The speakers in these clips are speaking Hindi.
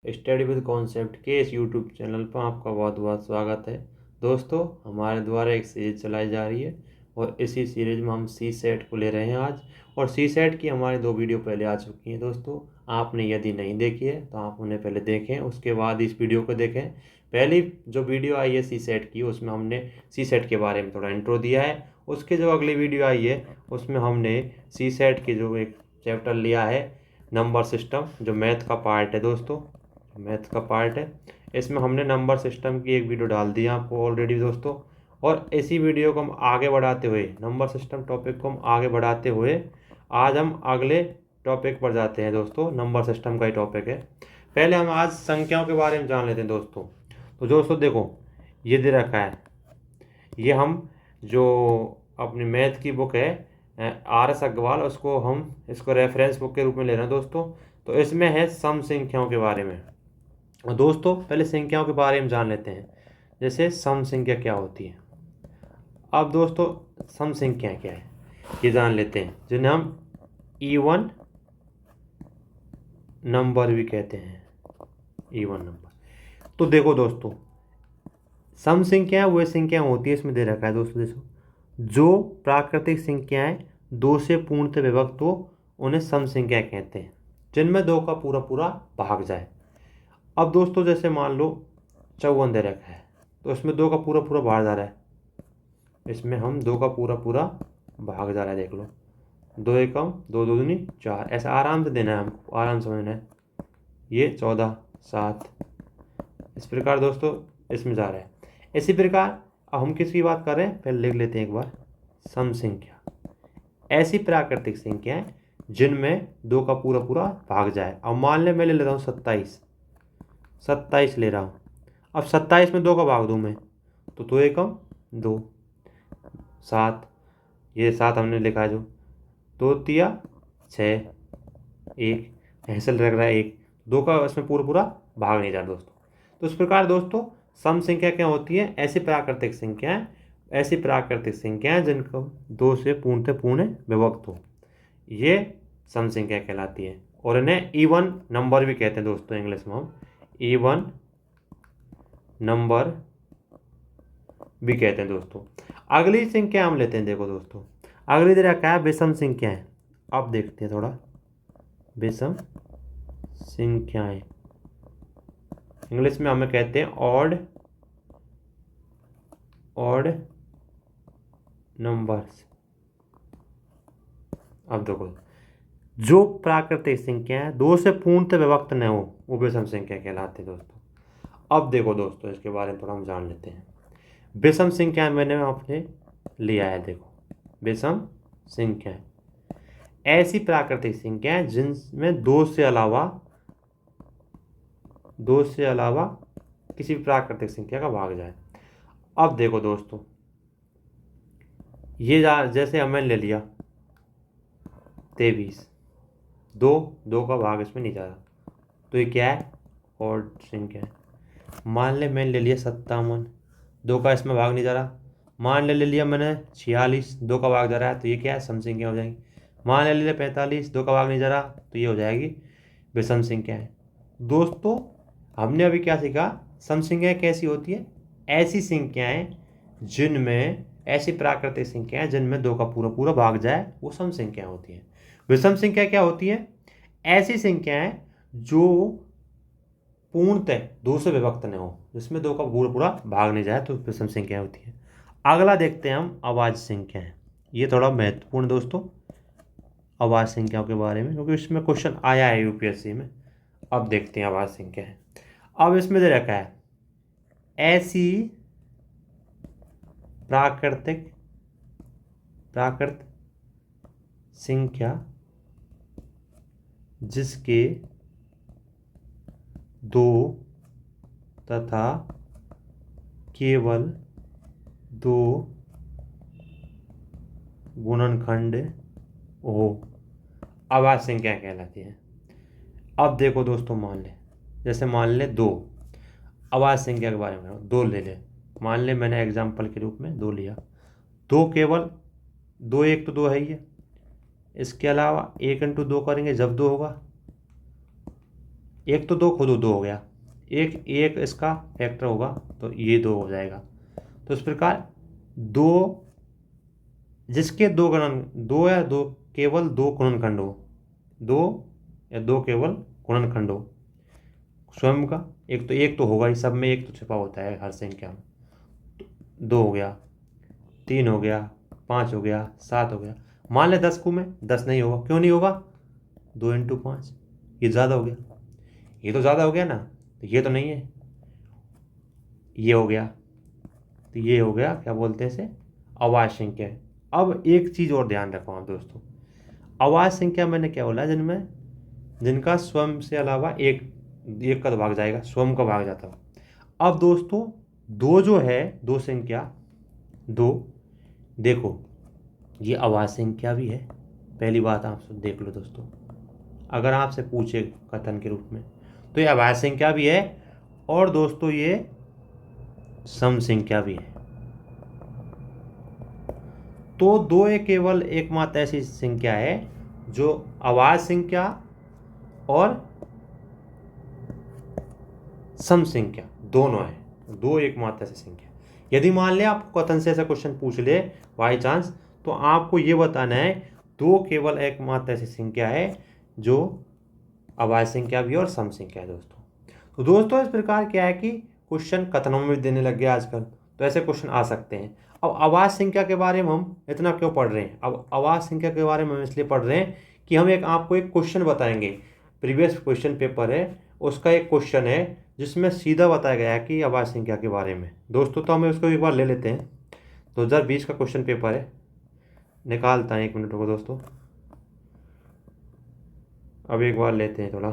स्टडी विद कॉन्सेप्ट के इस यूट्यूब चैनल पर आपका बहुत बहुत स्वागत है। दोस्तों, हमारे द्वारा एक सीरीज चलाई जा रही है और इसी सीरीज में हम सी सेट को ले रहे हैं आज। और सी सेट की हमारी 2 वीडियो पहले आ चुकी हैं। दोस्तों, आपने यदि नहीं देखी है तो आप उन्हें पहले देखें, उसके बाद इस वीडियो को देखें। पहली जो वीडियो आई है सी सेट की, उसमें हमने सी सेट के बारे में थोड़ा इंट्रो दिया है। उसके जो अगली वीडियो आई है उसमें हमने सी सेट की जो एक चैप्टर लिया है, नंबर सिस्टम, जो मैथ का पार्ट है। दोस्तों, मैथ का पार्ट है, इसमें हमने नंबर सिस्टम की एक वीडियो डाल दी है आपको ऑलरेडी दोस्तों। और इसी वीडियो को हम आगे बढ़ाते हुए, नंबर सिस्टम टॉपिक को हम आगे बढ़ाते हुए आज हम अगले टॉपिक पर जाते हैं। दोस्तों, नंबर सिस्टम का ही टॉपिक है। पहले हम आज संख्याओं के बारे में जान लेते हैं दोस्तों। तो दोस्तों देखो, ये दे रखा है, ये हम जो अपनी मैथ की बुक है आर एस अग्रवाल, उसको हम इसको रेफरेंस बुक के रूप में ले रहे हैं दोस्तों। तो इसमें है सम संख्याओं के बारे में। और दोस्तों, पहले संख्याओं के बारे में जान लेते हैं, जैसे सम संख्या क्या होती है। अब दोस्तों, सम संख्या क्या है ये जान लेते हैं, जिन्हें हम इवन नंबर भी कहते हैं। Even number. तो देखो दोस्तों, सम संख्याएं वो संख्याएं होती है, इसमें दे रखा है दोस्तों, देखो, जो प्राकृतिक संख्याएं 2 से पूर्णतः विभक्त हो उन्हें सम संख्या कहते हैं, जिनमें 2 का पूरा पूरा भाग जाए। अब दोस्तों, जैसे मान लो 54 दे रखा है, तो इसमें 2 का पूरा पूरा भाग जा रहा है। इसमें हम 2 का पूरा पूरा भाग जा रहा है, देख लो। 2 एकम 2 2 दूनी 4, ऐसा आराम से देना है हमको, आराम समझना है। ये 14 7, इस प्रकार दोस्तों इसमें जा रहा है। इसी प्रकार अब हम किसकी बात कर रहे हैं, पहले लिख लेते हैं एक बार। सम संख्या ऐसी प्राकृतिक संख्याएं जिनमें 2 का पूरा पूरा भाग जाए। अब मान ले मैं ले लेता हूँ 27 ले रहा हूँ। अब 27 में 2 का भाग दूँ मैं, तो 2 एकम 2 7, ये 7 हमने लिखा है, जो 2 तिया 6, 1 ऐसे लग रहा है 1, 2 का इसमें पूरा पूरा भाग नहीं जा रहा दोस्तों। तो इस प्रकार दोस्तों सम संख्या क्या होती है, ऐसी प्राकृतिक संख्याएं जिनको 2 से पूर्ण विभक्त हो, ये सम संख्या कहलाती है। और इन्हें इवन नंबर भी कहते हैं दोस्तों, इंग्लिश में हम इवन नंबर भी कहते हैं दोस्तों। अगली संख्या हम लेते हैं, देखो दोस्तों, अगली तरह क्या है, विषम संख्याएं। अब देखते हैं थोड़ा, विषम संख्याएं इंग्लिश में हमें कहते हैं ऑड नंबर्स। अब देखो, जो प्राकृतिक संख्याएं 2 से पूर्णतः विभक्त न हो वो विषम संख्या कहलाते हैं दोस्तों। अब देखो दोस्तों, इसके बारे में थोड़ा हम जान लेते हैं। विषम संख्याएं मैंने आपने लिया है, देखो, विषम संख्याएं ऐसी प्राकृतिक संख्याएं जिनमें 2 से अलावा किसी भी प्राकृतिक संख्या का भाग जाए। अब देखो दोस्तों, ये जैसे हमें ले लिया 23, 2 का भाग इसमें नहीं जा रहा, तो ये क्या है, ऑड संख्या है। मान ले मैंने ले लिया 57, 2 का इसमें भाग नहीं जा रहा। मान ले लिया मैंने 46, 2 का भाग जा रहा है, तो ये क्या है, सम संख्या हो जाएगी। मान ले लिया 45, 2 का भाग नहीं जा रहा, तो ये हो जाएगी विषम संख्या है। दोस्तों, हमने अभी क्या सीखा, सम संख्याएं कैसी होती है, ऐसी संख्याएं जिनमें, ऐसी प्राकृतिक संख्याएं जिनमें 2 का पूरा पूरा भाग जाए वो सम संख्या होती है। विषम संख्या क्या होती है, ऐसी संख्याएं जो पूर्णतः 2 से विभक्त न हो, जिसमें 2 का पूरा पूरा भाग नहीं जाए, तो विषम संख्या होती है। अगला देखते हैं हम अभाज्य संख्याएं। ये थोड़ा महत्वपूर्ण दोस्तों, अभाज्य संख्याओं के बारे में, क्योंकि इसमें क्वेश्चन आया है यूपीएससी में। अब देखते हैं अभाज्य संख्याएं। अब इसमें दे रखा है, ऐसी प्राकृत संख्या जिसके 2 तथा केवल 2 गुणनखंड हो, अभाज्य संख्या कहलाती है। अब देखो दोस्तों, मान ले 2, अभाज्य संख्या के बारे में 2 ले ले, मान ले मैंने एग्जाम्पल के रूप में 2 लिया, 2 केवल 2, 1 तो 2 है ही है, इसके अलावा 1 × 2 करेंगे जब 2 होगा, एक तो दो खुद दो हो गया, एक एक इसका फैक्टर होगा तो ये 2 हो जाएगा। तो इस प्रकार दो जिसके दो गुणन दो या दो केवल दो गुणनखंड हो, दो या दो केवल गुणनखंड हो स्वयं का, एक तो होगा ही, सब में एक तो छिपा होता है हर संख्या में। तो 2 हो गया, 3 हो गया, 5 हो गया, 7 हो गया। मान ले 10 को में 10 नहीं होगा, क्यों नहीं होगा? 2 × 5 ये ज़्यादा हो गया, ये तो ज़्यादा हो गया ना, तो ये तो नहीं है, ये हो गया, तो ये हो गया क्या बोलते हैं इसे, अवाच्य संख्या। अब एक चीज़ और ध्यान रखो आप दोस्तों, अवाच्य संख्या मैंने क्या बोला, जिनका स्वयं से अलावा एक का तो भाग जाएगा, स्वयं का भाग जाता है। अब दोस्तों दो जो है, दो संख्या दो, देखो ये अवाच्य संख्या भी है। पहली बात आप देख लो दोस्तों, अगर आपसे पूछे कथन के रूप में तो ये अवाच्य संख्या भी है, और दोस्तों ये सम संख्या भी है। तो दो एक केवल एकमात्र ऐसी संख्या है जो अवाच्य संख्या और सम संख्या दोनों है, दो एकमात्र ऐसी संख्या। यदि मान ले आपको कथन से ऐसा क्वेश्चन पूछ ले बाई चांस, तो आपको ये बताना है दो केवल एकमात्र ऐसी संख्या है जो अवाच्य संख्या भी और सम संख्या है दोस्तों। तो दोस्तों इस प्रकार क्या है कि क्वेश्चन कथनों में भी देने लग गया आजकल, तो ऐसे क्वेश्चन आ सकते हैं। अब अवाच्य संख्या के बारे में हम इतना क्यों पढ़ रहे हैं? अब अवाच्य संख्या के बारे में हम इसलिए पढ़ रहे हैं कि हम आपको एक क्वेश्चन बताएंगे, प्रीवियस क्वेश्चन पेपर है उसका एक क्वेश्चन है जिसमें सीधा बताया गया है कि अवाच्य संख्या के बारे में दोस्तों। तो हमें उसको एक बार ले लेते हैं। 2020 का क्वेश्चन पेपर है, निकालता है, 1 मिनट रुको दोस्तों, अब एक बार लेते हैं थोड़ा।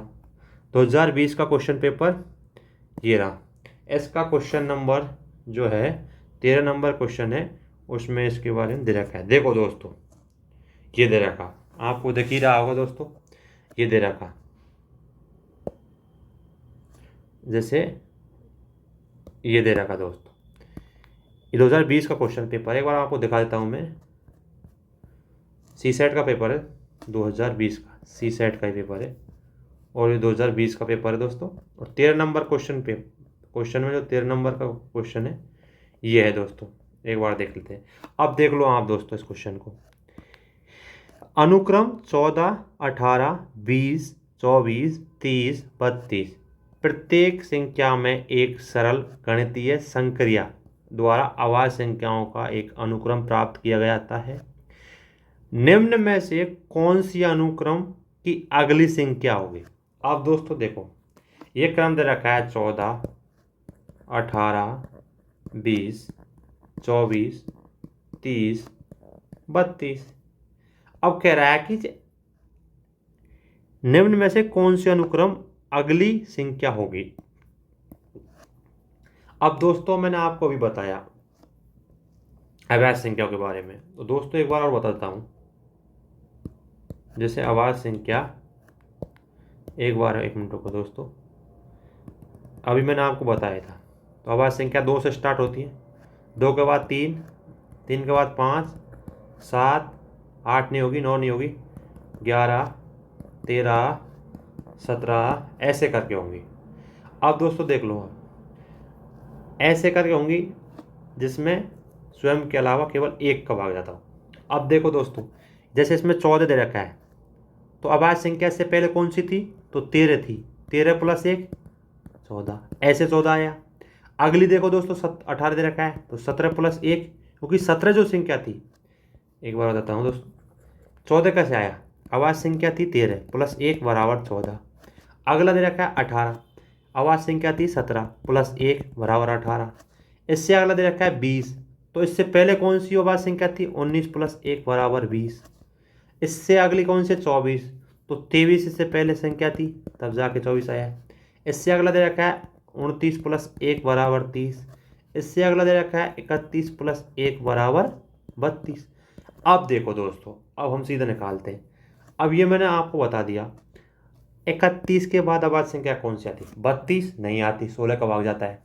2020 का क्वेश्चन पेपर ये रहा, इसका क्वेश्चन नंबर जो है 13 नंबर क्वेश्चन है, उसमें इसके बारे में दे रखा है। देखो दोस्तों ये दे रखा, आपको दिख ही रहा होगा दोस्तों, ये दे रखा, जैसे ये दे रखा दोस्तों, ये 2020 का क्वेश्चन पेपर है। एक बार आपको दिखा देता हूँ मैं, सीसेट का पेपर है 2020 का, सीसेट का ही पेपर है, और ये 2020 का पेपर है दोस्तों। और 13 नंबर क्वेश्चन में जो 13 नंबर का क्वेश्चन है ये है दोस्तों, एक बार देख लेते हैं। अब देख लो आप दोस्तों इस क्वेश्चन को, अनुक्रम 14, 18, 20, 24, 30, 32 प्रत्येक संख्या में एक सरल गणितीय संक्रिया द्वारा अवाच्य संख्याओं का एक अनुक्रम प्राप्त किया जाता है। निम्न में से कौन सी अनुक्रम की अगली संख्या होगी? अब दोस्तों देखो ये क्रम दे रखा है 14, 18, 20, 24, 30, 32। अब कह रहा है कि निम्न में से कौन सी अनुक्रम अगली संख्या होगी। अब दोस्तों मैंने आपको अभी बताया अवाच्य संख्या के बारे में, तो दोस्तों एक बार और बताता हूं, जैसे अवाच्य संख्या, एक मिनट रुको दोस्तों, अभी मैंने आपको बताया था, तो अवाच्य संख्या 2 से स्टार्ट होती है, 2 के बाद 3, 3 के बाद 5, 7, 8 नहीं होगी, 9 नहीं होगी, 11, 13, 17 ऐसे करके होंगी। अब दोस्तों देख लो, ऐसे करके होंगी जिसमें स्वयं के अलावा केवल एक का भाग जाता हो। अब देखो दोस्तों, जैसे इसमें 14 दे रखा है, तो अवाच्य संख्या से पहले कौन सी थी? तो 13 थी, 13 + 1 14, ऐसे 14 आया। अगली देखो दोस्तों 18 दे रखा है, तो 17 + 1, क्योंकि 17 जो संख्या थी, एक बार बताता हूँ दोस्तों, 14 कैसे आया? अवाच्य संख्या थी 13 + 1 = 14। अगला दे रखा है 18, अवाच्य संख्या थी 17 + 1 = 18। इससे अगला दे रखा है 20, तो इससे पहले कौन सी अवाच्य संख्या थी? 19 + 1 = 20। इससे अगली कौन सी? 24, तो 23 इससे पहले संख्या थी, तब जाके 24 आया। इससे अगला दे रखा है 29 + 1 = 30। इससे अगला दे रखा है 31 + 1 = 32। अब देखो दोस्तों, अब हम सीधा निकालते हैं। अब ये मैंने आपको बता दिया, 31 के बाद अवाच्य संख्या कौन सी आती? 32 नहीं आती, 16 का भाग जाता है,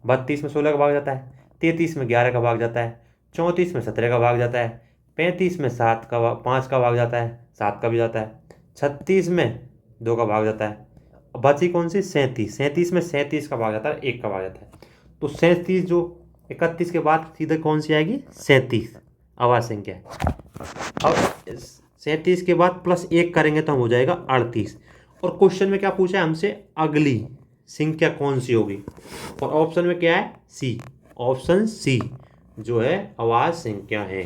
32 में 16 का भाग जाता है, 33 में 11 का भाग जाता है, 34 में 17 का भाग जाता है, 35 में 5 का भाग जाता है, 7 का भी जाता है, 36 में 2 का भाग जाता है, बची कौन सी 37, 37 में 37 कब आ जाता है, 1 कब आ जाता है, तो 37 जो 31 के बाद सीधे कौन सी आएगी 37 आवाज संख्या है। अब 37 के बाद +1 करेंगे तो हम हो जाएगा 38। और क्वेश्चन में क्या पूछा है हमसे, अगली संख्या कौन सी होगी, और ऑप्शन में क्या है सी, ऑप्शन सी जो है आवाज संख्या है।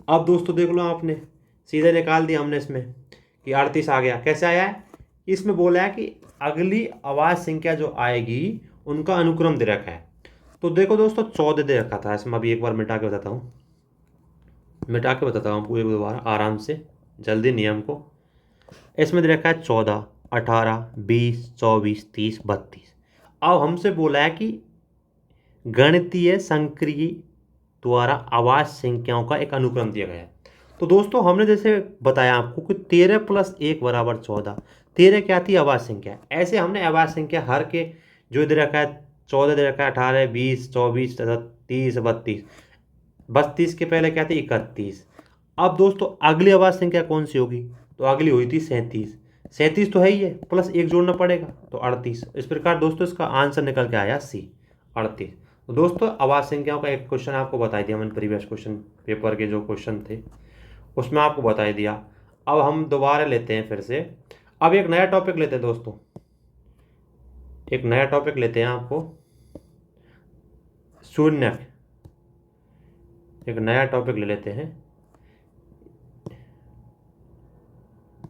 अब दोस्तों देख लो आपने सीधे निकाल दिया हमने इसमें कि 38 आ गया। कैसे आया है, इसमें बोला है कि अगली आवाज संख्या जो आएगी उनका अनुक्रम दे रखा है। तो देखो दोस्तों 14 दे रखा था इसमें, अभी एक बार मिटा के बताता हूँ, आपको एक दोबारा आराम से, जल्दी नियम को। इसमें दे रखा है 14, 18, 20, 24, 30, 32। अब हमसे बोला है कि गणितीय संक्रिय द्वारा आवाज संख्याओं का एक अनुक्रम दिया गया है। तो दोस्तों हमने जैसे बताया आपको कि 13 + 1 = 14, 13 क्या थी आवाज संख्या। ऐसे हमने आवाज संख्या हर के जो दे रखा है 14 दे रखा है, 18, 20, 24, 30, 32, 32 के पहले क्या थी 31। अब दोस्तों अगली आवाज संख्या कौन सी होगी, तो अगली हुई थी 37, 37 तो है ही है, +1 जोड़ना पड़ेगा तो 38। इस प्रकार दोस्तों इसका आंसर निकल के आया सी 38। तो दोस्तों आवाज संख्याओं का एक क्वेश्चन आपको बता दिया मैंने, प्रीवियस क्वेश्चन पेपर के जो क्वेश्चन थे उसमें आपको बता दिया। अब हम दोबारा लेते हैं फिर से, अब एक नया टॉपिक लेते हैं दोस्तों, एक नया टॉपिक लेते हैं आपको शून्य, एक नया टॉपिक ले लेते हैं।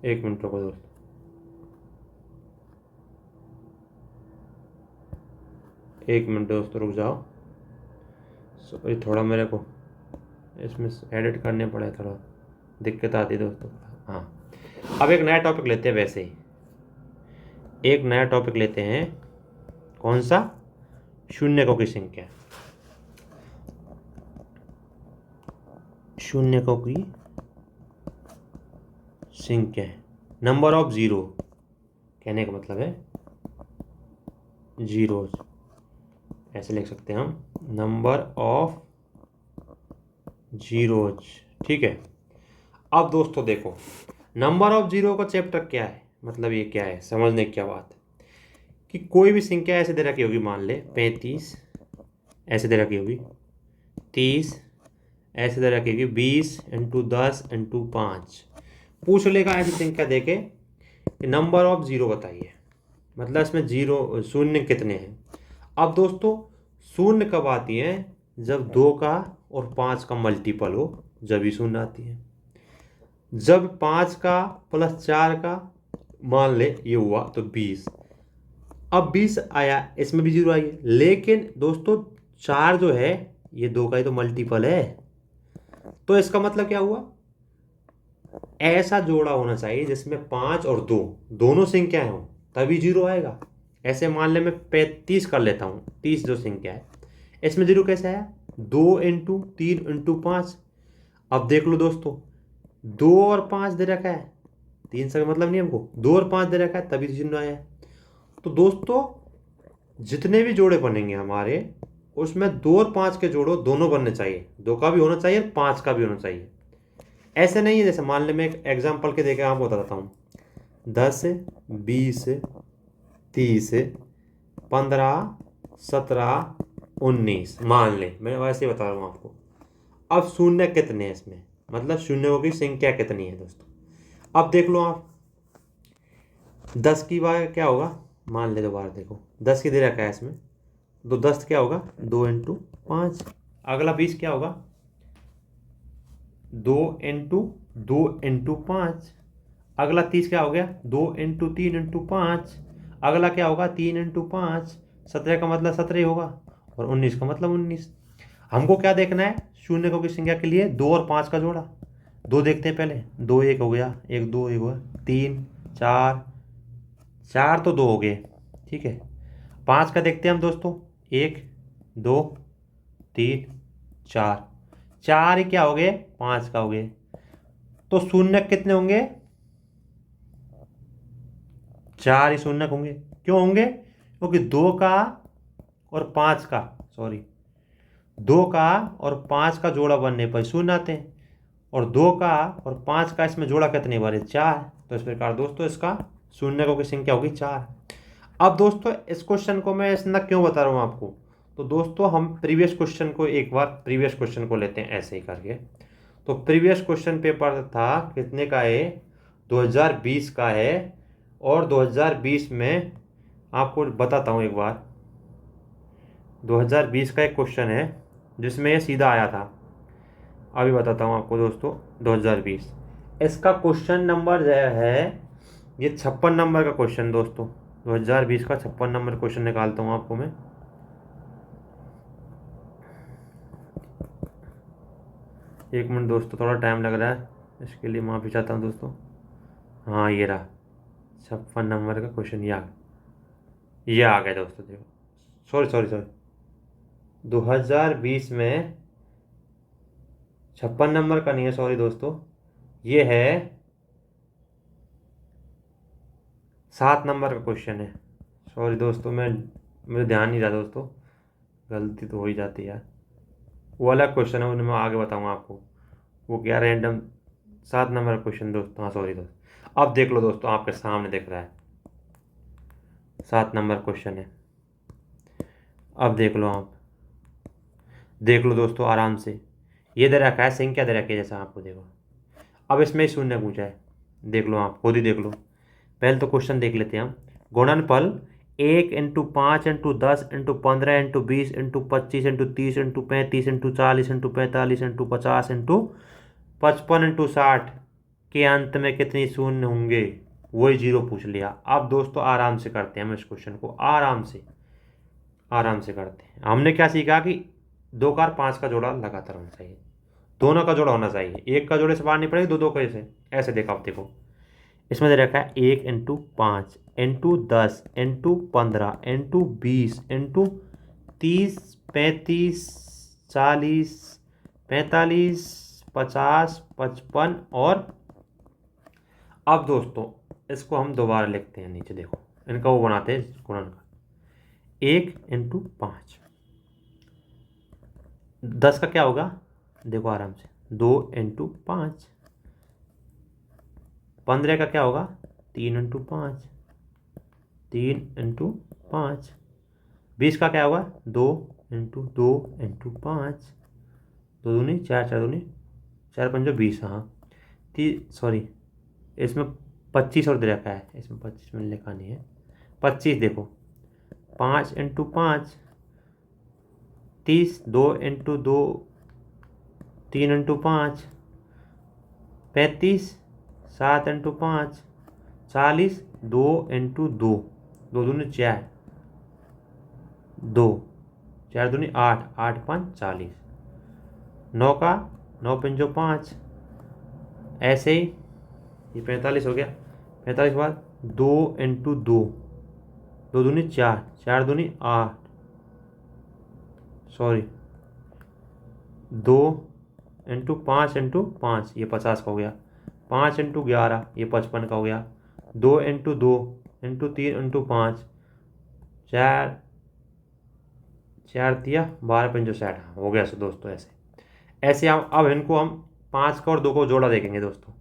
एक मिनट रुको दोस्तों, एक मिनट दोस्तों रुक जाओ, सॉरी थोड़ा मेरे को इसमें एडिट करने पड़े, थोड़ा दिक्कत आती है दोस्तों। हाँ अब एक नया टॉपिक लेते हैं, वैसे ही एक नया टॉपिक लेते हैं, कौन सा, शून्यकों की संख्या, शून्यकों की संख्या है, नंबर ऑफ जीरो, कहने का मतलब है जीरोज, ऐसे लिख सकते हैं हम, नंबर ऑफ जीरोज। ठीक है। अब दोस्तों देखो नंबर ऑफ जीरो का चैप्टर क्या है, मतलब ये क्या है, समझने की क्या बात है कि कोई भी संख्या ऐसे दे रखी होगी, मान ले 35 ऐसे दे रखी होगी, 30 ऐसे दे रखी होगी, 20 × 10 × 5 पूछ लेगा ऐसी संख्या देके कि नंबर ऑफ जीरो बताइए, मतलब इसमें जीरो शून्य कितने हैं। अब दोस्तों शून्य कब आती है, जब 2 का और 5 का मल्टीपल हो, जब ही शून्य आती है। जब 5 का + 4 का मान ले ये हुआ तो 20, अब 20 आया, इसमें भी जीरो आई है, लेकिन दोस्तों 4 जो है ये 2 का ही तो मल्टीपल है, तो इसका मतलब क्या हुआ, ऐसा जोड़ा होना चाहिए जिसमें 5 और 2 दोनों संख्याएं हो, तभी जीरो आएगा। ऐसे मान ले मैं 35 कर लेता हूँ, 30 जो संख्या है इसमें जीरो कैसे आया, 2 × 3 × 5। अब देख लो दोस्तों 2 और 5 दे रखा है, 3 से मतलब नहीं हमको, 2 और 5 दे रखा है तभी जीरो आया। तो दोस्तों जितने भी जोड़े बनेंगे हमारे उसमें 2 और 5 के जोड़ो दोनों बनने चाहिए, 2 का भी होना चाहिए 5 का भी होना चाहिए। ऐसे नहीं है, जैसे मान ले मैं एक एग्जाम्पल के देकर आपको बताता हूँ, 10, 20, 30, 15, 17, 19 मान ले, मैं वैसे बता रहा हूँ आपको। अब शून्य कितने हैं इसमें, मतलब शून्यों की संख्या कितनी है दोस्तों। अब देख लो आप 10 की बार क्या होगा, मान ले दोबारा देखो 10 की दे रखा है इसमें, तो 10 क्या होगा 2 × 5। अगला 20 क्या होगा 2 × 2 × 5। अगला 30 क्या हो गया 2 × 3 × 5। अगला क्या होगा 3 × 5। 17 का मतलब 17 होगा, और 19 का मतलब 19। हमको क्या देखना है, शून्यकों की संख्या के लिए 2 और 5 का जोड़ा। 2 देखते हैं पहले, 2 1 हो गया, 1 2 1 हुआ, 3 4, 4 तो 2 हो गए, ठीक है। 5 का देखते हैं हम दोस्तों, 1 2 3 4, 4 ही क्या हो गए 5 का हो गए। तो शून्य कितने होंगे, 4 ही शून्य होंगे। क्यों होंगे, क्योंकि 2 का और 5 का, सॉरी 2 का और 5 का जोड़ा बनने पर शून्य आते हैं, और 2 का और 5 का इसमें जोड़ा कितने बार है 4। तो इस प्रकार दोस्तों इसका शून्य को की संख्या होगी 4। अब दोस्तों इस क्वेश्चन को मैं इतना क्यों बता रहा हूँ आपको, तो दोस्तों हम प्रीवियस क्वेश्चन को एक बार प्रीवियस क्वेश्चन को लेते हैं ऐसे ही करके। तो प्रीवियस क्वेश्चन पेपर था कितने का है, 2020 का है। और 2020 में आपको बताता हूँ एक बार, 2020 का एक क्वेश्चन है जिसमें ये सीधा आया था। अभी बताता हूँ आपको दोस्तों, 2020 इसका क्वेश्चन नंबर जो है ये 56 नंबर का क्वेश्चन दोस्तों। 2020 का 56 नंबर क्वेश्चन निकालता हूँ आपको मैं। एक मिनट दोस्तों, थोड़ा टाइम लग रहा है, इसके लिए माफ़ी चाहता हूँ दोस्तों। हाँ ये रहा 56 नंबर का क्वेश्चन, ये आ गया दोस्तों। देखो, सॉरी सॉरी सॉरी, 2020 में 56 नंबर का नहीं है, सॉरी दोस्तों, ये है 7 नंबर का क्वेश्चन है। सॉरी दोस्तों, मुझे ध्यान नहीं रहा दोस्तों, गलती तो हो ही जाती है यार। वो अलग क्वेश्चन है, उन्हें मैं आगे बताऊँगा आपको, वो क्या रैंडम 7 नंबर का क्वेश्चन दोस्तों। हाँ सॉरी दोस्तों, अब देख लो दोस्तों, आपके सामने दिख रहा है 7 नंबर क्वेश्चन है। अब देख लो, आप देख लो दोस्तों आराम से, ये दे रखा है, संख्या दे रखी है जैसा आपको, देखो। अब इसमें शून्य पूछा है, देख लो, आप खुद ही देख लो। पहले तो क्वेश्चन देख लेते हैं हम। गुणनफल 1 × 5 × 10 × 15 × 20 × 25 × 30 × 50 × 55 × 60 के अंत में कितनी शून्य होंगे, वही जीरो पूछ लिया। अब दोस्तों आराम से करते हैं हम इस क्वेश्चन को, आराम से करते हैं। हमने क्या सीखा कि 2 का और 5 का जोड़ा लगातार होना चाहिए, दोनों का जोड़ा होना चाहिए, एक का जोड़े से बाहर नहीं पड़ेगी, दो का ऐसे ऐसे। देखा, आप देखो, इसमें दे रखा है 1 × 5 × 10 × 15 × 20 × 30 35 40 45 50 55 और अब दोस्तों इसको हम दोबारा लिखते हैं नीचे, देखो इनका वो बनाते हैं गुणन का। 1 × 5, 10 का क्या होगा, देखो आराम से, 2 × 5। 15 का क्या होगा, 3 × 5, 3 × 5। 20 का क्या होगा, 2 × 2 × 5, 2 दूनी 4, 4 दूनी 4 पंजो 20। हाँ सॉरी, इसमें 25 और दे रखा है, इसमें 25 मैंने लिखा नहीं है, 25 देखो, 5 × 5 30, 2 × 2 3 × 5 35, 7 × 5 40, 2 × 2, 2 दूनी 4, 2 4 दूनी 8, 8 5 40। 9 का 9 पंजो 5, ऐसे ही ये 45 हो गया। 45 के बाद 2 × 2, 2 दूनी 4, 4 दूनी 8, सॉरी 2 × 5 × 5, ये 50 का हो गया। 5 × 11, ये 55 का हो गया। 2 × 2 × 3 × 5, 4 4 दिया 12 पंजो 60 हो गया। सो दोस्तों ऐसे ऐसे हम अब इनको हम 5 का और 2 को जोड़ा देखेंगे दोस्तों,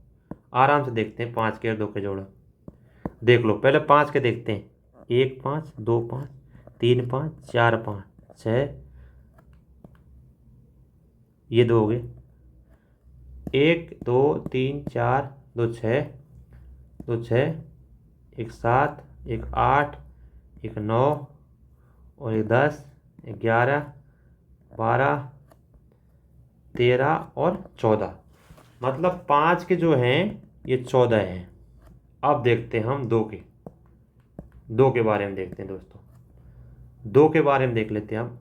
आराम से देखते हैं 5 के और 2 के जोड़ा। देख लो, पहले 5 के देखते हैं, 1 5 2 5 3 5 4 5 6, ये 2 हो गए, 1 2 3 4 2 6 2 6, 1 7 1 8 1 9 और 1 10 11 12 13 और 14, मतलब 5 के जो हैं ये 14 हैं। अब देखते हैं हम 2 के बारे में देखते हैं दोस्तों, 2 के बारे में देख लेते हैं हम।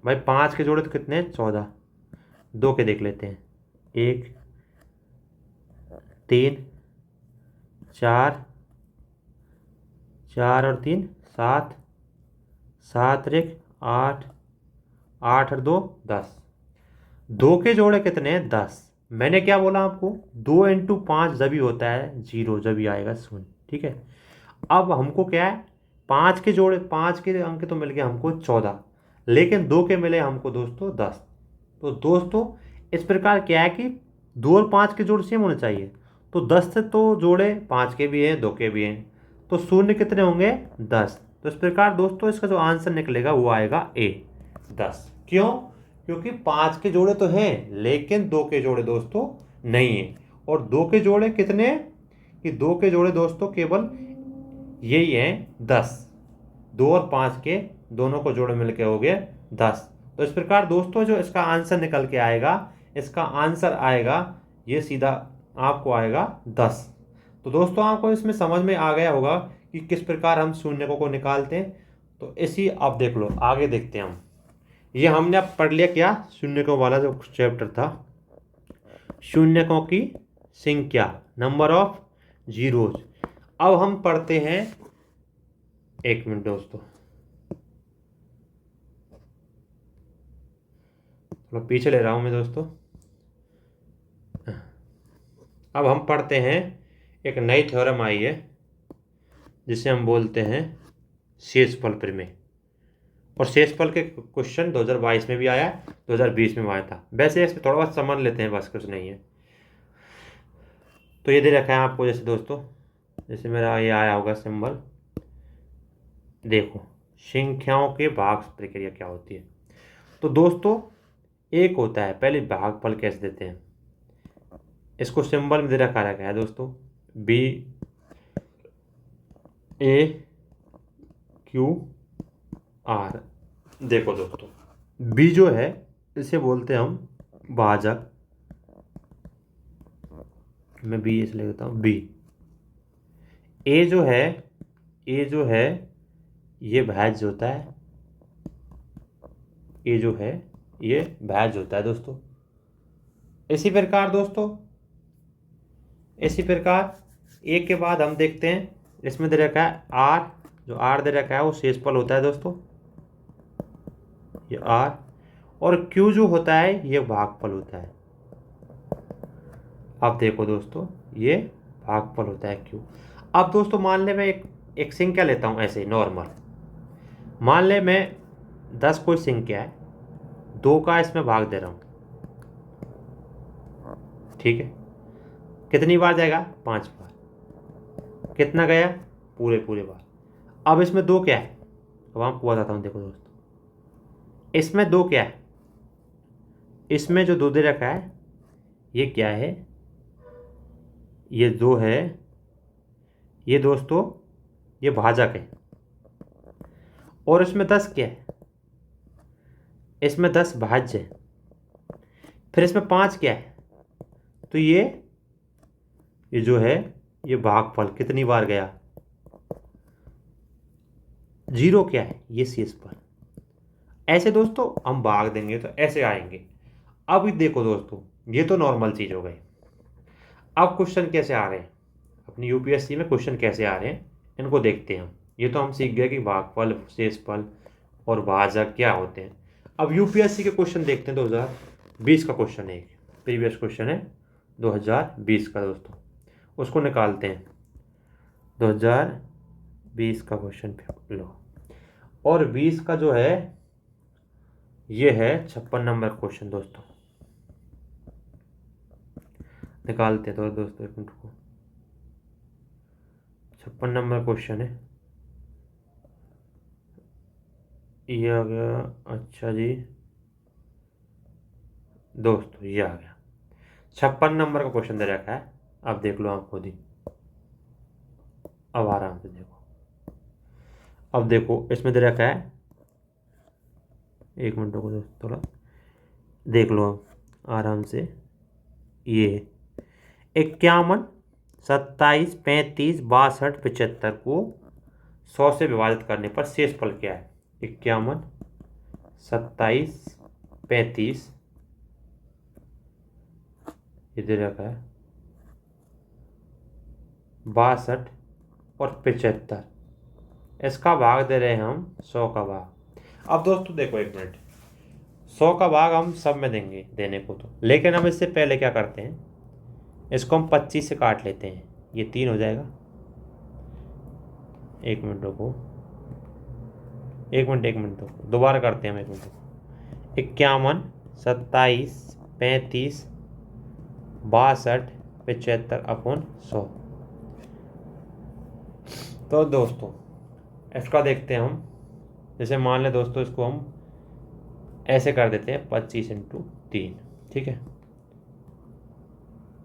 भाई 5 के जोड़े तो कितने हैं, 14। 2 के देख लेते हैं, 1 3 4 4 और 3 7, 7 और 1 8, 8 और 2 10। 2 के जोड़े कितने हैं, 10। मैंने क्या बोला आपको, 2 × 5 जब भी होता है 0, जब भी आएगा शून्य, ठीक है। अब हमको क्या है, 5 के जोड़े, 5 के अंक तो मिल गए हमको 14, लेकिन 2 के मिले हमको दोस्तों 10। तो दोस्तों इस प्रकार क्या है कि 2 और 5 के जोड़ सेम होने चाहिए। तो 10 से तो जोड़े 5 के भी हैं, 2 के भी हैं, तो शून्य कितने होंगे 10। तो इस प्रकार दोस्तों इसका जो आंसर निकलेगा वो आएगा ए 10। क्यों? क्योंकि 5 के जोड़े तो हैं लेकिन 2 के जोड़े दोस्तों नहीं है। और 2 के जोड़े कितने कि 2 के जोड़े दोस्तों केवल यही हैं 10। 2 और 5 के दोनों को जोड़े मिलके हो गए 10। तो इस प्रकार दोस्तों जो इसका आंसर निकल के आएगा, इसका आंसर आएगा ये सीधा आपको आएगा 10। तो दोस्तों आपको इसमें समझ में आ गया होगा कि किस प्रकार हम शून्यकों को निकालते हैं। तो इसी आप देख लो, आगे देखते हैं हम। ये हमने अब पढ़ लिया क्या, शून्यकों वाला जो चैप्टर था, शून्यकों की संख्या, नंबर ऑफ जीरोज। अब हम पढ़ते हैं, एक मिनट दोस्तों, थोड़ा पीछे ले रहा हूं मैं दोस्तों। अब हम पढ़ते हैं, एक नई थ्योरम आई है जिसे हम बोलते हैं शेषफल प्रमेय। और शेषफल के क्वेश्चन 2022 में भी आया, 2020 में आया था। वैसे इसमें थोड़ा बहुत समझ लेते हैं, बस कुछ नहीं है। तो ये दे रखा है आपको, जैसे दोस्तों जैसे मेरा ये आया होगा सिंबल, देखो संख्याओं के भाग प्रक्रिया क्या होती है। तो दोस्तों एक होता है, पहले भागफल कैसे देते हैं, इसको सिंबल में दे रखा है दोस्तों, बी ए क्यू आर। देखो दोस्तों बी जो है इसे बोलते हैं हम भाजक, मैं बी इसलिए देता हूँ बी। ए जो है ये भाज्य होता है, ए जो है ये भाज्य होता है दोस्तों। इसी प्रकार दोस्तों, इसी प्रकार एक के बाद हम देखते हैं, इसमें दे रखा है आर, जो आर दे रखा है वो शेषफल होता है दोस्तों, ये आर। और क्यू जो होता है ये भागफल होता है। अब देखो दोस्तों ये भागफल होता है क्यू। अब दोस्तों मान ले मैं एक संख्या लेता हूँ ऐसे नॉर्मल, मान ले मैं 10 कोई संख्या है, 2 का इसमें भाग दे रहा हूँ, ठीक है। कितनी बार जाएगा 5 बार। कितना गया पूरे बार। अब इसमें 2 क्या है, अब आपको बताता हूँ। देखो दोस्तों इसमें 2 क्या है, इसमें जो 2 दे रखा है ये क्या है, ये 2 है, ये दोस्तों ये भाजक है। और इसमें 10 क्या है, इसमें 10 भाज्य है। फिर इसमें 5 क्या है, तो ये जो है ये भागफल कितनी बार गया, 0 क्या है, ये शेषफल। ऐसे दोस्तों हम भाग देंगे तो ऐसे आएंगे। अब देखो दोस्तों ये तो नॉर्मल चीज हो गई। अब क्वेश्चन कैसे आ रहे हैं, अपनी यूपीएससी में क्वेश्चन कैसे आ रहे हैं इनको देखते हैं हम। ये तो हम सीख गए कि भागफल, शेषफल और भाजक क्या होते हैं। अब यूपीएससी के क्वेश्चन देखते हैं। 2020 का क्वेश्चन है, प्रीवियस क्वेश्चन है 2020 का दोस्तों, उसको निकालते हैं। 2020 का क्वेश्चन लो, और 20 का जो है ये है 56 नंबर क्वेश्चन दोस्तों। निकालते हैं तो दोस्तों एक मिनट को, 56 नंबर क्वेश्चन है, ये आ गया। अच्छा जी दोस्तों ये आ गया, 56 नंबर का क्वेश्चन दे रखा है। अब देख लो आप खुद ही, अब आराम से देखो। अब देखो इसमें दे रखा है, एक मिनट को दोस्तों थोड़ा देख लो आप आराम से। ये 51, 27, 35, 62, 75 को 100 से विभाजित करने पर शेषफल क्या है। 51, 27, 35, ये दे रखा है 62 और 75, इसका भाग दे रहे हैं हम 100 का भाग। अब दोस्तों देखो एक मिनट, 100 का भाग हम सब में देंगे देने को तो, लेकिन हम इससे पहले क्या करते हैं, इसको हम 25 से काट लेते हैं, ये 3 हो जाएगा। एक मिनट रुको, एक मिनट रुको, दोबारा करते हैं हम, एक मिनट रुको। 51, 27, 35, 62, 75 अपॉन 100। तो दोस्तों इसका देखते हैं हम। जैसे मान लें दोस्तों, इसको हम ऐसे कर देते हैं 25 × 3, ठीक है।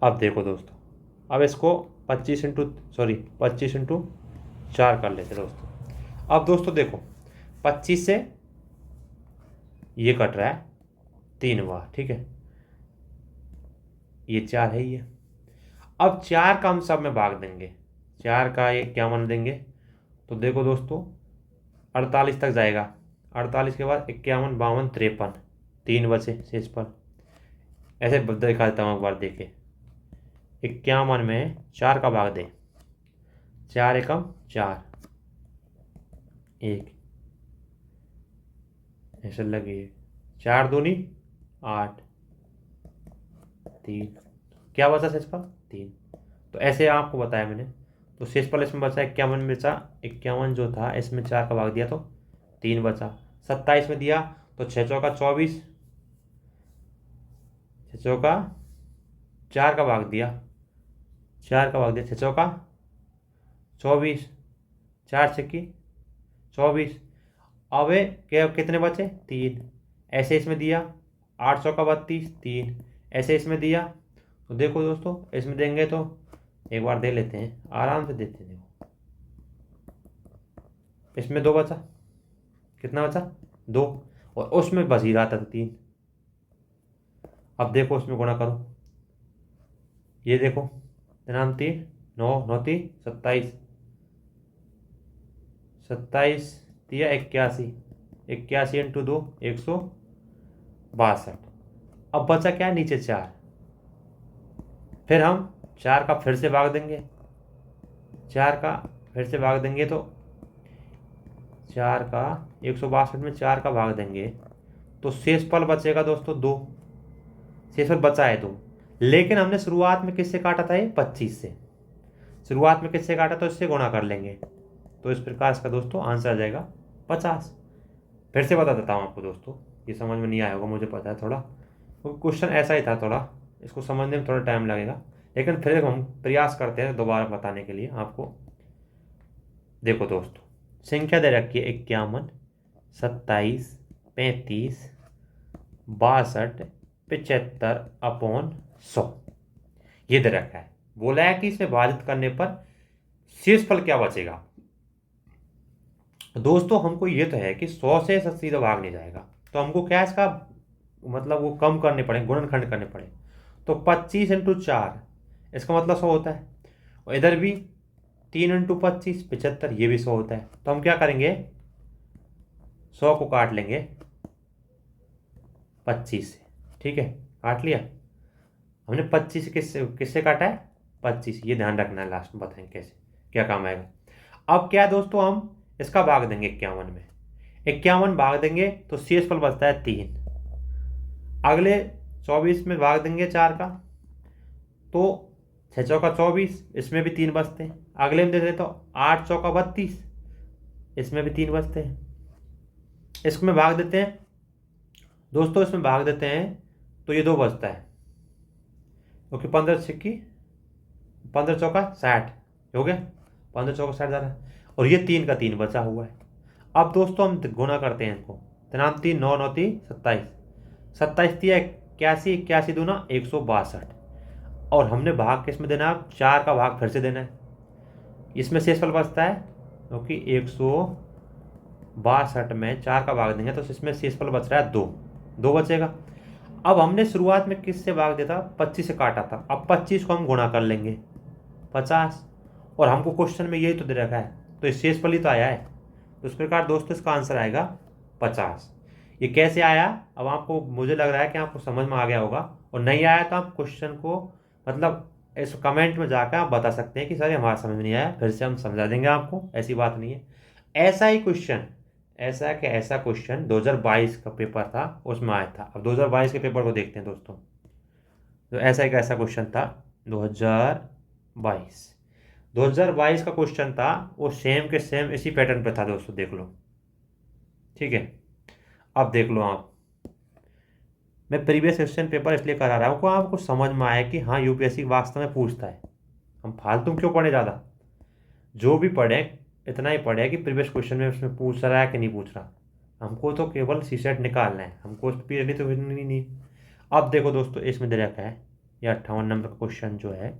अब देखो दोस्तों, अब इसको 25 × 4 कर लेते हैं दोस्तों। अब दोस्तों देखो, 25 से ये कट रहा है 3 बार, ठीक है। ये 4 है ये। अब 4 का हम सब में भाग देंगे, 4 का ये क्या मान देंगे, तो देखो दोस्तों 48 तक जाएगा। 48 के बाद 51, 52, 53, 3 बचे शेष पर। ऐसे दिखा देता हूँ एक बार, देखे 51 में 4 का भाग दे, 4 एकम 4, 1 ऐसे लगे, 4 दूनी 8, 3, क्या बचा शेष पर 3। तो ऐसे आपको बताया मैंने। तो शेष पर इसमें बचा 51 बचा, 51 जो था इसमें 4 का भाग दिया तो 3 बचा। 27 में दिया तो 6 चौका 24, 6 चौका 4 का भाग दिया, 4 का भाग दिया 6 चौका 24, 4 छक्की 24। अब क्या कितने बचे 3। ऐसे इसमें दिया 8 चौका 32, 3 ऐसे इसमें दिया। तो देखो दोस्तों इसमें देंगे तो एक बार दे लेते हैं, आराम से देते हैं। देखो इसमें 2 बचा, कितना बचा 2, और उसमें बच ही रहा था 3। अब देखो उसमें गुणा करो, ये देखो 3 9 9 3 27, 27 दिया 81, 81 × 2 162। अब बचा क्या नीचे 4, फिर हम 4 का फिर से भाग देंगे, 4 का फिर से भाग देंगे तो 4 का 162 में 4 का भाग देंगे तो शेषफल बचेगा दोस्तों 2। शेषफल बचा है 2, लेकिन हमने शुरुआत में किससे काटा था, ये 25 से। शुरुआत में किससे काटा तो इससे गुणा कर लेंगे। तो इस प्रकार इसका दोस्तों आंसर आ जाएगा 50। फिर से बता देता हूँ आपको दोस्तों, ये समझ में नहीं आया होगा मुझे पता है थोड़ा, तो क्वेश्चन ऐसा ही था, थोड़ा इसको समझने में थोड़ा टाइम लगेगा, लेकिन फिर हम प्रयास करते हैं दोबारा बताने के लिए आपको। देखो दोस्तों संख्या दे रखी है 51, 27, 35, 62, 75/100 ये दे रखा है। बोला है कि इसे विभाजित करने पर शेषफल क्या बचेगा। दोस्तों हमको ये तो है कि 100 से सीधा भाग नहीं जाएगा, तो हमको क्या इसका मतलब वो कम करने पड़े, गुणनखंड करने पड़े। तो 25 × 4 इसका मतलब 100 होता है, और इधर भी 3 × 25 75, ये भी 100 होता है। तो हम क्या करेंगे, 100 को काट लेंगे 25 से, ठीक है, काट लिया हमने। 25 किससे किससे काटा है, 25, ये ध्यान रखना है, लास्ट में बताएंगे कैसे क्या काम आएगा। अब क्या दोस्तों, हम इसका भाग देंगे 51 में, 51 भाग देंगे तो शेषफल बचता है 3। अगले 24 में भाग देंगे 4 का तो 6 चौका 24, इसमें भी 3 बचते हैं। अगले में देते तो 8 चौका 32, इसमें भी 3 बचते हैं। इसमें भाग देते हैं दोस्तों, इसमें भाग देते हैं तो ये 2 बचता है, क्योंकि 15 छक्की 15 चौका 60 हो गया, 15 चौका 60 जा रहा है, और ये 3 का 3 बचा हुआ है। अब दोस्तों हम गुणा करते हैं इनको, 3 9 9 3 27, 27 दिया 81, 81 दूना 162, और हमने भाग किस में देना है, 4 का भाग फिर से देना है। इसमें शेषफल बचता है, क्योंकि 162 में 4 का भाग देंगे तो इसमें शेषफल बच रहा है 2 बचेगा। अब हमने शुरुआत में किससे भाग दिया था, 25 से काटा था। अब 25 को हम गुणा कर लेंगे 50, और हमको क्वेश्चन में यही तो दे रखा है, तो इस शेषफल ही तो आया है। तो इस प्रकार दोस्तों इसका आंसर आएगा 50। ये कैसे आया, अब आपको मुझे लग रहा है कि आपको समझ में आ गया होगा, और नहीं आया तो आप क्वेश्चन को मतलब इस कमेंट में जाकर आप बता सकते हैं कि सर हमारा समझ में नहीं आया, फिर से हम समझा देंगे आपको, ऐसी बात नहीं है। ऐसा ही क्वेश्चन, ऐसा क्वेश्चन 2022 का पेपर था उसमें आया था। अब 2022 के पेपर को देखते हैं दोस्तों। तो ऐसा एक ऐसा क्वेश्चन था 2022 का क्वेश्चन था, वो सेम के सेम इसी पैटर्न पे था दोस्तों, देख लो, ठीक है। अब देख लो आप, मैं प्रीवियस क्वेश्चन पेपर इसलिए करा रहा हूँ को आपको समझ में आया कि हाँ यूपीएससी वास्तव में पूछता है। हम फालतू क्यों पढ़े ज़्यादा, जो भी पढ़े इतना ही पढ़े कि प्रीवियस क्वेश्चन में उसमें पूछ रहा है कि नहीं पूछ रहा। हमको तो केवल सी सेट निकालना है, हमको उस पर नहीं तो नहीं। अब देखो दोस्तों, इसमें दे रखा है ये 58 नंबर का क्वेश्चन जो है,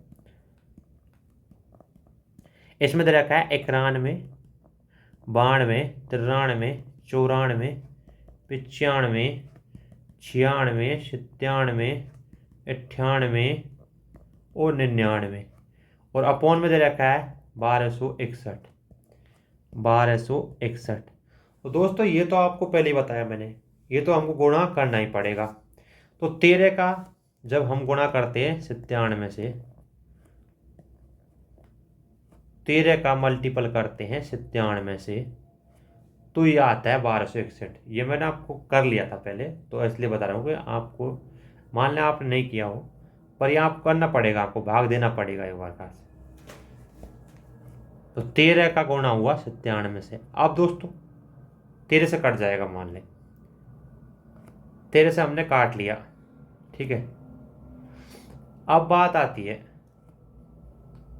इसमें दे रखा है 91, 92, 93, 94, 95, 96, 97, 98 और 99, और अपॉन में दे रखा है 1261। 1261। तो दोस्तों ये तो आपको पहले ही बताया मैंने, ये तो हमको गुणा करना ही पड़ेगा। तो 13 का जब हम गुणा करते हैं 97 से, 13 का मल्टीपल करते हैं 97 से, तो ये आता है 1261। ये मैंने आपको कर लिया था पहले, तो इसलिए बता रहा हूँ कि आपको मान लें आपने नहीं किया हो, पर ये आपको करना पड़ेगा, आपको भाग देना पड़ेगा एक बार का। तो 13 का गुणा हुआ 97 से। अब दोस्तों 13 से कट जाएगा, मान लें 13 से हमने काट लिया, ठीक है। अब बात आती है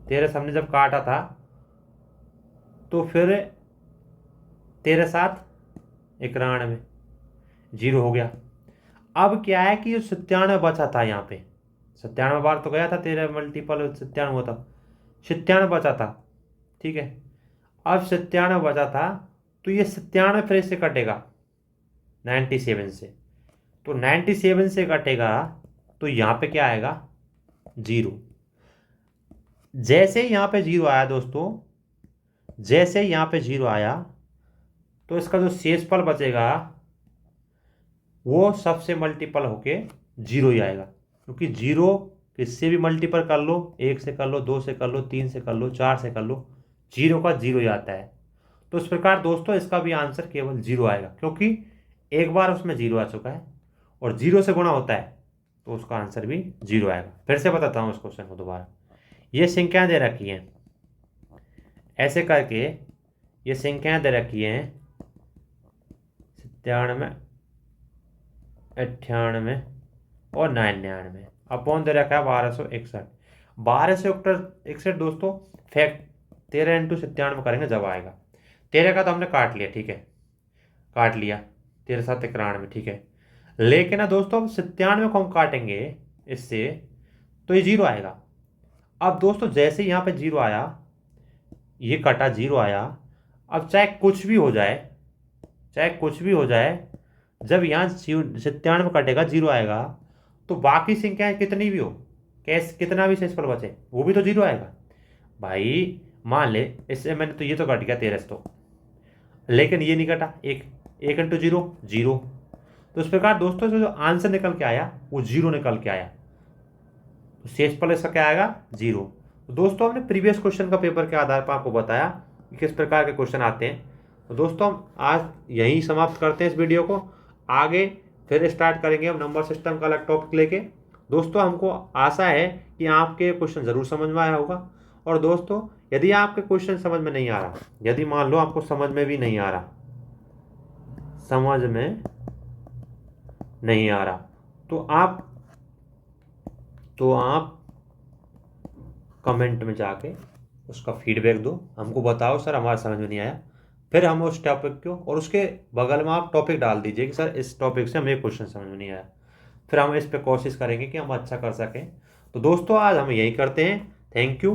13 से हमने जब काटा था तो फिर 13 7 91, 0 हो गया। अब क्या है कि 97 बचा था, यहाँ पे 97 बार तो गया था, 13 मल्टीपल 97 होता, 97 बचा था, ठीक है। अब 97 बचा था, तो ये 97 फिर से कटेगा 97 से, तो 97 से कटेगा तो यहाँ पे क्या आएगा 0। जैसे ही यहाँ पे 0 आया दोस्तों, जैसे ही यहाँ पे 0 आया, तो इसका जो शेषफल बचेगा वो सबसे मल्टीपल होके 0 ही आएगा, क्योंकि 0 किससे भी मल्टीपल कर लो, 1 से कर लो, 2 से कर लो, 3 से कर लो, 4 से कर लो, 0 का 0 ही आता है। तो इस प्रकार दोस्तों इसका भी आंसर केवल 0 आएगा, क्योंकि एक बार उसमें 0 आ चुका है और 0 से गुणा होता है, तो उसका आंसर भी 0 आएगा। फिर से बताता हूँ इस क्वेश्चन को दोबारा। ये संख्याएं दे रखी हैं, ऐसे करके ये संख्याएं दे रखी हैं 97, 98 और 99, अपॉन दे रखा है 1261। 1261 दोस्तों फैक्ट 13 इंटू 97 करेंगे जब आएगा। 13 का तो हमने काट लिया, ठीक है, काट लिया, 13 7 91, ठीक है। लेकिन ना दोस्तों अब 97 को हम काटेंगे इससे, तो ये 0 आएगा। अब दोस्तों जैसे यहाँ पे 0 आया, ये कटा 0 आया, अब चाहे कुछ भी हो जाए, चाहे कुछ भी हो जाए, जब यहाँ 97 कटेगा 0 आएगा, तो बाकी संख्याएं कितनी भी हो, कैसे कितना भी शेषफल बचे वो भी तो 0 आएगा भाई। मान ले इससे मैंने तो ये तो कट गया 13 तो, लेकिन ये नहीं कटा, 1 इंटू 0 0। तो इस प्रकार दोस्तों जो आंसर निकल के आया वो 0 निकल के आया, तो शेषफल इसका क्या आएगा 0। तो दोस्तों हमने प्रीवियस क्वेश्चन का पेपर के आधार पर आपको बताया कि किस प्रकार के क्वेश्चन आते हैं। तो दोस्तों हम आज यहीं समाप्त करते हैं इस वीडियो को, आगे फिर स्टार्ट करेंगे हम नंबर सिस्टम का अलग टॉपिक लेके। दोस्तों हमको आशा है कि आपके क्वेश्चन ज़रूर समझ में आया होगा। और दोस्तों यदि आपके क्वेश्चन समझ में नहीं आ रहा, यदि मान लो आपको समझ में भी नहीं आ रहा, समझ में नहीं आ रहा, तो आप कमेंट में जाके उसका फीडबैक दो, हमको बताओ सर हमारा समझ में नहीं आया। फिर हम उस टॉपिक को और उसके बगल में आप टॉपिक डाल दीजिए कि सर इस टॉपिक से हमें क्वेश्चन समझ में नहीं आया, फिर हम इस पर कोशिश करेंगे कि हम अच्छा कर सकें। तो दोस्तों आज हम यही करते हैं। Thank you.